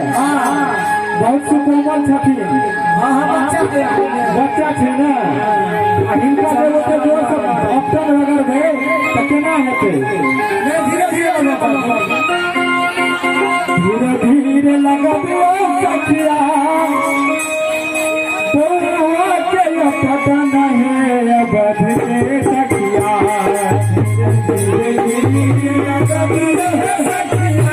बहुत सुकोमल छथिन। बच्चा छे ना हिनका के जोर से ऑप्शन अगर गए तो केना हेतै? धीरे धीरे लगबियो सखिया तोरा के पता नहीं बध के सखिया धीरे धीरे लगबियो सखिया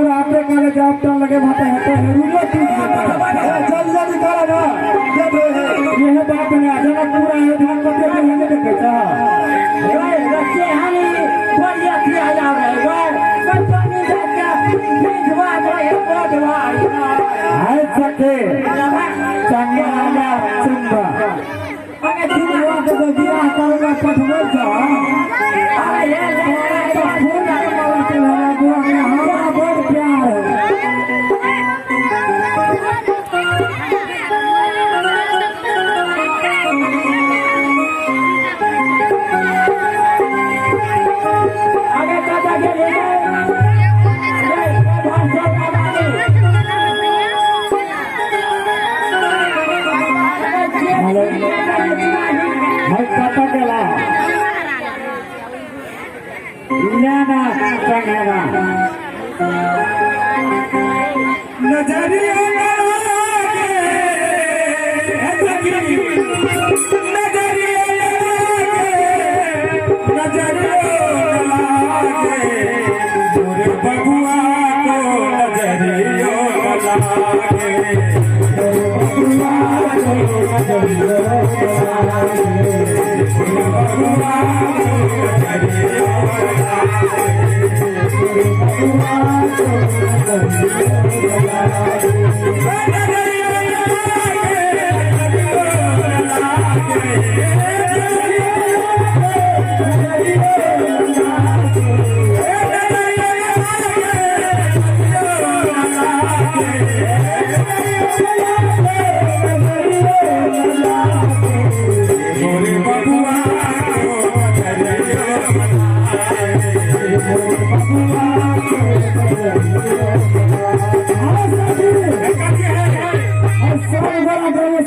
लगे भाते हैं जल्दी करो ना यह बात है जनक पूरा अयोध्या को देखे देखे रखे हानि बढ़िया किया जा रहा है कंपनी का भिजवा दे पदवा है सके चंगाला चंगा अगर दिनवा को दिया करूंगा पठवा जा आए तो फोन आया तो हमारा बहुत प्यार है।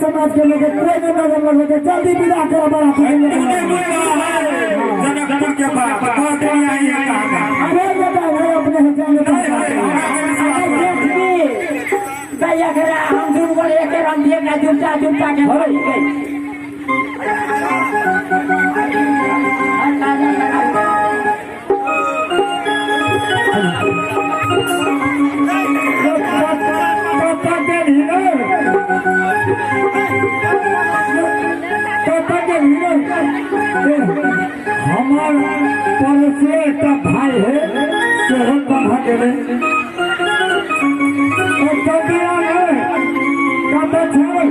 समाज के लोग जल्दी विदा करो बड़ा जनकपुर के बाद हम दूर हम दिए ना जूता जूता के हमारा पड़ोसी का भाई है बहुत बाधा देवे और तो दिया है का तो छोड़